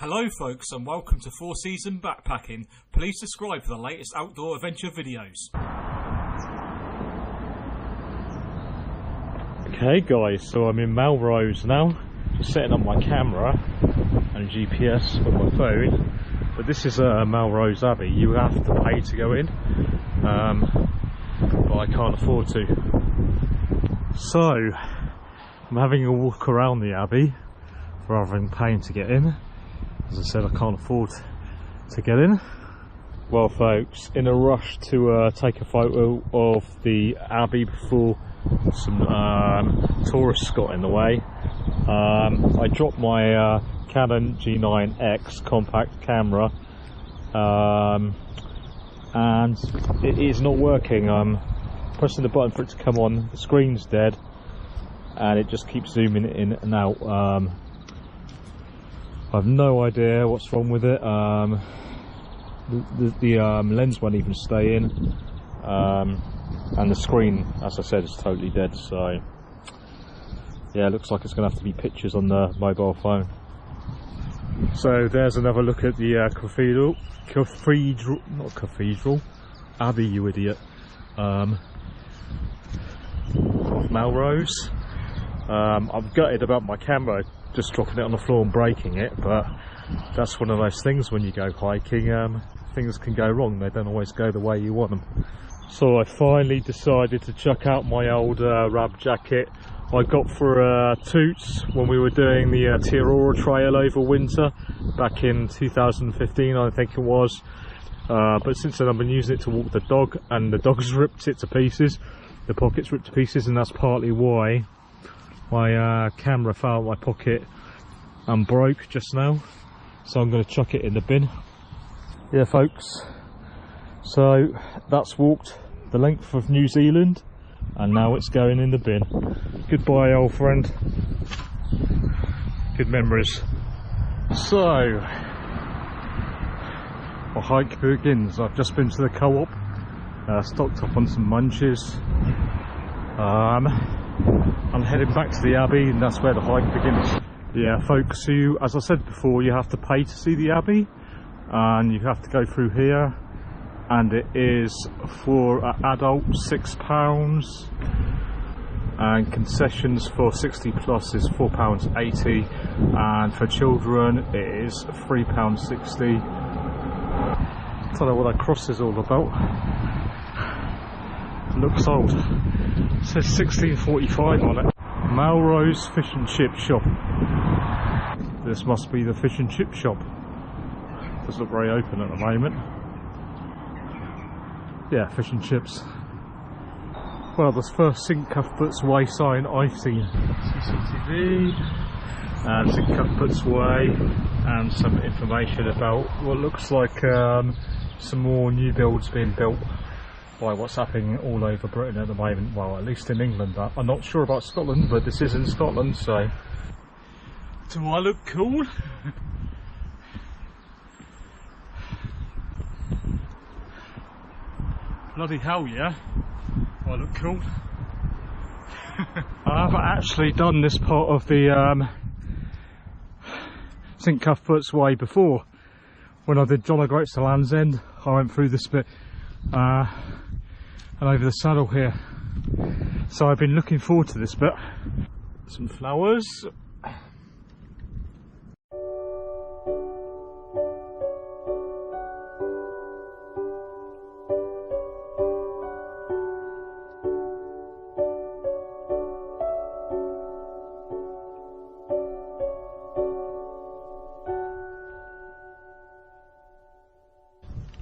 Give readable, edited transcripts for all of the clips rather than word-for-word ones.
Hello folks and welcome to 4 Season Backpacking. Please subscribe for the latest outdoor adventure videos. Okay guys, so I'm in Melrose now, just setting up my camera and GPS with my phone. But this is Melrose Abbey. You have to pay to go in, but I can't afford to. So I'm having a walk around the Abbey rather than paying to get in. As I said, I can't afford to get in. Well folks, in a rush to take a photo of the Abbey before some tourists got in the way, I dropped my Canon G9X compact camera and it is not working. I'm pressing the button for it to come on, the screen's dead and it just keeps zooming in and out. I have no idea what's wrong with it. The lens won't even stay in, and the screen, as I said, is totally dead. So yeah, it looks like it's going to have to be pictures on the mobile phone. So there's another look at the cathedral, Abbey, you idiot, of Melrose. I'm gutted about my camera just dropping it on the floor and breaking it, but that's one of those things when you go hiking, things can go wrong. They don't always go the way you want them. So I finally decided to chuck out my old rab jacket I got for Toots when we were doing the Tirora Trail over winter back in 2015, I think it was. But since then I've been using it to walk the dog, and the dog's ripped it to pieces, the pocket's ripped to pieces, and that's partly why my camera fell out of my pocket and broke just now. So I'm going to chuck it in the bin. Yeah folks, so that's walked the length of New Zealand and now it's going in the bin. Goodbye old friend, good memories. So my hike begins. I've just been to the co-op, stocked up on some munches. I'm heading back to the Abbey and that's where the hike begins. Yeah folks, so as I said before, you have to pay to see the Abbey and you have to go through here, and it is for an adult £6 and concessions for 60 plus is £4.80, and for children it is £3.60. I don't know what that cross is all about. It looks old. It says 1645 on it. Melrose Fish and Chip Shop. This must be the fish and chip shop. Doesn't look very open at the moment. Yeah, fish and chips. Well, the first St Cuthbert's Way sign I've seen. CCTV and St Cuthbert's Way, and some information about what looks like some more new builds being built by what's happening all over Britain at the moment. Well, at least in England. I'm not sure about Scotland, but this is in Scotland, so. Do I look cool? Bloody hell yeah, I look cool. I've actually done this part of the St Cuthbert's Way before. When I did John O'Groats to Land's End, I went through this bit and over the saddle here. So I've been looking forward to this bit. Some flowers.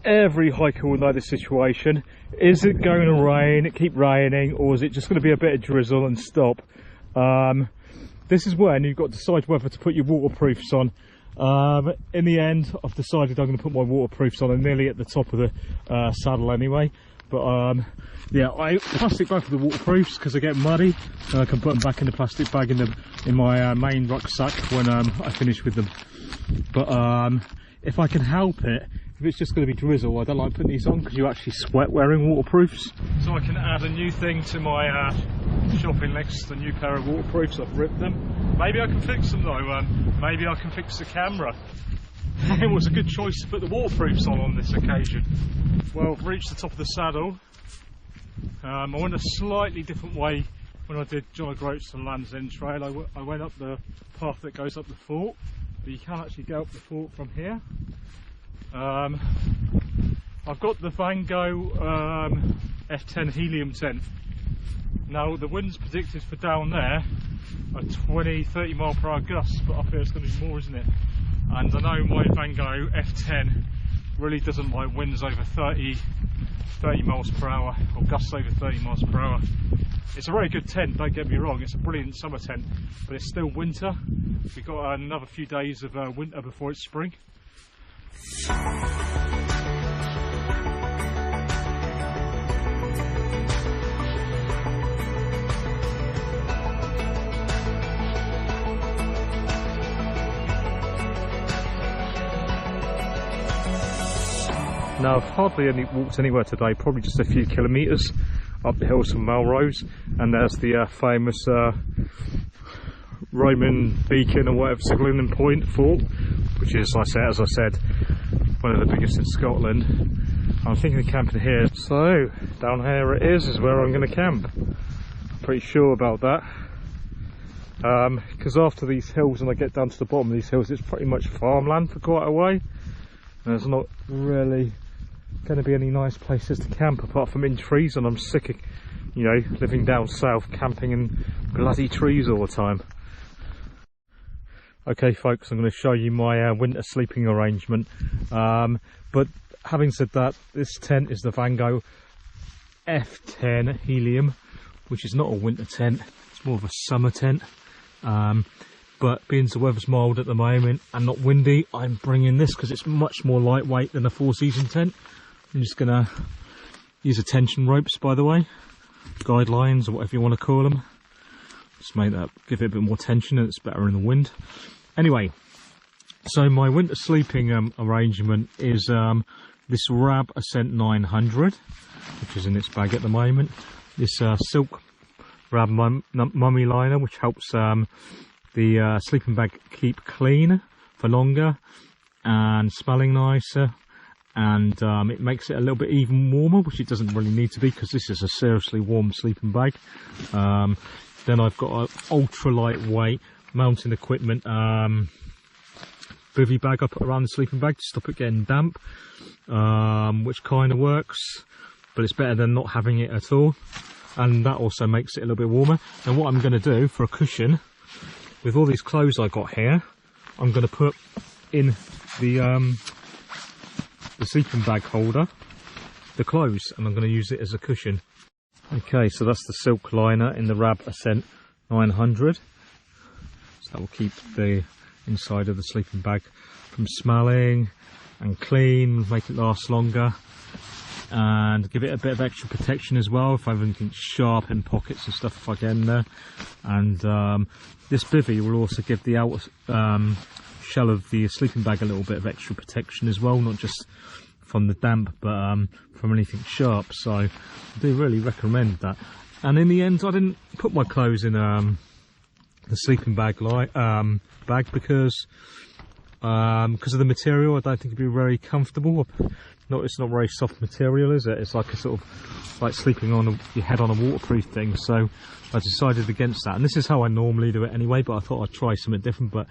Every hiker will know this situation. Is it going to rain, it keep raining, or is it just going to be a bit of drizzle and stop? This is when you've got to decide whether to put your waterproofs on. In the end, I've decided I'm going to put my waterproofs on. I'm nearly at the top of the saddle anyway. But yeah, I plastic bag for the waterproofs because they get muddy, and I can put them back in the plastic bag in my main rucksack when I finish with them. But if I can help it, if it's just going to be drizzle, I don't like putting these on because you actually sweat wearing waterproofs. So I can add a new thing to my shopping list, a new pair of waterproofs. I've ripped them. Maybe I can fix them though. Maybe I can fix the camera. It was a good choice to put the waterproofs on this occasion. Well, I've reached the top of the saddle. I went a slightly different way when I did John O'Groats and Land's End Trail. I went up the path that goes up the fort, but you can actually go up the fort from here. I've got the Vango f10 helium tent. Now the winds predicted for down there are 20-30 mile per hour gusts, but up here it's going to be more, isn't it? And I know my Vango f10 really doesn't like winds over 30 miles per hour, or gusts over 30 miles per hour. It's a very good tent, don't get me wrong, it's a brilliant summer tent, but it's still winter. We've got another few days of winter before it's spring. Now I've hardly walked anywhere today, probably just a few kilometres up the hills from Melrose, and there's the famous Roman beacon or whatever, signaling point fort, which is, as I said, one of the biggest in Scotland. I'm thinking of camping here, so down here it is where I'm going to camp. Pretty sure about that, because after these hills, and I get down to the bottom of these hills, it's pretty much farmland for quite a way, and there's not really going to be any nice places to camp apart from in trees, and I'm sick of, you know, living down south camping in bloody trees all the time. Okay folks, I'm going to show you my winter sleeping arrangement, but having said that, this tent is the Vango f10 helium, which is not a winter tent, it's more of a summer tent, but being the weather's mild at the moment and not windy, I'm bringing this because it's much more lightweight than a four-season tent. I'm just going to use the tension ropes, by the way, guidelines or whatever you want to call them. Just make that, give it a bit more tension, and it's better in the wind. Anyway, so my winter sleeping arrangement is this Rab Ascent 900, which is in its bag at the moment. This silk Rab mummy liner, which helps the sleeping bag keep clean for longer and smelling nicer, and it makes it a little bit even warmer, which it doesn't really need to be because this is a seriously warm sleeping bag. Then I've got an ultra lightweight mountain equipment bivvy bag I put around the sleeping bag to stop it getting damp, which kind of works, but it's better than not having it at all, and that also makes it a little bit warmer. And what I'm going to do for a cushion, with all these clothes I got here, I'm going to put in the sleeping bag holder the clothes, and I'm going to use it as a cushion. Okay, so that's the silk liner in the Rab Ascent 900. So that will keep the inside of the sleeping bag from smelling and clean, make it last longer, and give it a bit of extra protection as well if I have anything sharp in pockets and stuff if I get in there. And this bivvy will also give the outer shell of the sleeping bag a little bit of extra protection as well, not just from the damp but from anything sharp. So I do really recommend that. And in the end I didn't put my clothes in the sleeping bag because of the material. I don't think it'd be very comfortable. It's not very soft material, is it? It's like a sort of like sleeping on your head on a waterproof thing. So I decided against that, and this is how I normally do it anyway, but I thought I'd try something different. But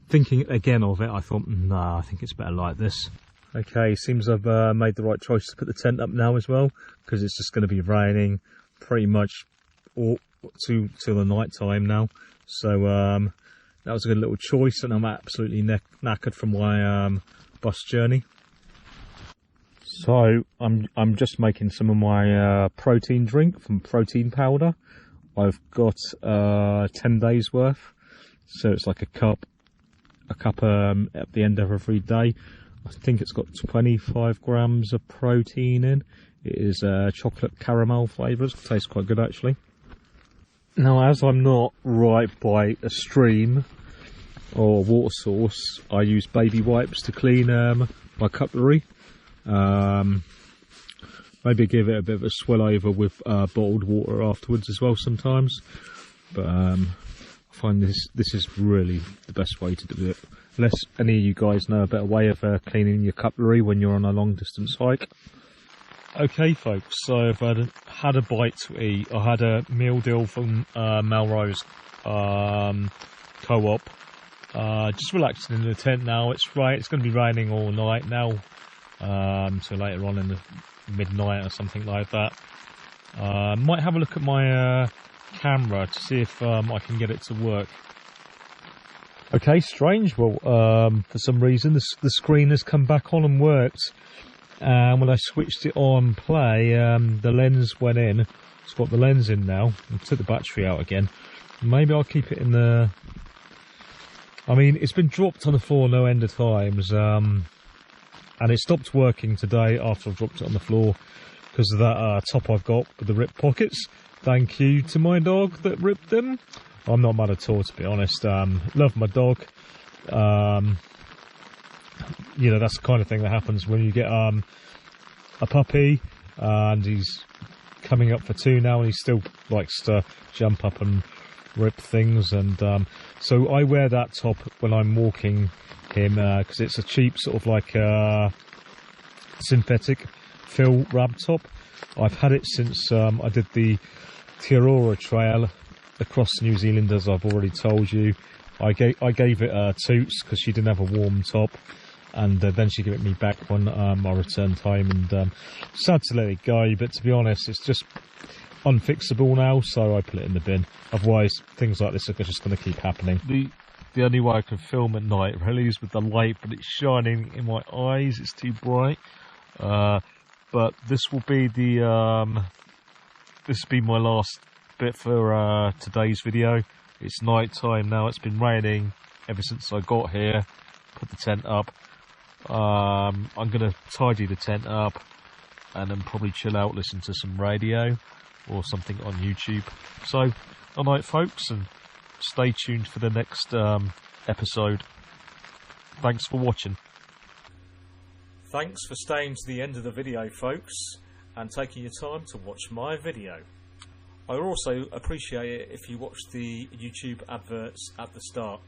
thinking again of it, I thought, nah, I think it's better like this. Okay, seems I've made the right choice to put the tent up now as well, because it's just going to be raining pretty much all till the night time now. So that was a good little choice, and I'm absolutely knackered from my bus journey. So I'm just making some of my protein drink from protein powder. I've got 10 days worth, so it's like a cup at the end of every day. I think it's got 25 grams of protein in. It is chocolate caramel flavours. Tastes quite good actually. Now, as I'm not right by a stream or water source, I use baby wipes to clean my cutlery. Maybe give it a bit of a swell over with bottled water afterwards as well sometimes. But I find this is really the best way to do it. unless any of you guys know a better way of cleaning your cutlery when you're on a long distance hike. Okay folks, so I've had a bite to eat. I had a meal deal from Melrose Co-op. Just relaxing in the tent now. It's going to be raining all night now, so later on in the midnight or something like that. Might have a look at my camera to see if I can get it to work. Okay, strange. Well, for some reason the screen has come back on and worked. And when I switched it on play, the lens went in. It's got the lens in now. I took the battery out again. Maybe I'll keep it in the... I mean, it's been dropped on the floor no end of times. And it stopped working today after I dropped it on the floor because of that top I've got with the ripped pockets. Thank you to my dog that ripped them. I'm not mad at all, to be honest. Love my dog. You know, that's the kind of thing that happens when you get a puppy and he's coming up for 2 now and he still likes to jump up and rip things. And so I wear that top when I'm walking him because it's a cheap sort of like synthetic fill rab top. I've had it since I did the Tirora Trail across New Zealand, as I've already told you. I gave it Toots because she didn't have a warm top, and then she gave it me back when I returned home, and sad to let it go, but to be honest it's just unfixable now, so I put it in the bin. Otherwise things like this are just going to keep happening. The only way I can film at night really is with the light, but it's shining in my eyes, it's too bright. But this will be the this will be my last bit for today's video. It's night time now. It's been raining ever since I got here. Put the tent up. I'm gonna tidy the tent up and then probably chill out, listen to some radio or something on YouTube. So, good night folks, and stay tuned for the next episode. Thanks for watching. Thanks for staying to the end of the video, folks, and taking your time to watch my video. I also appreciate it if you watch the YouTube adverts at the start.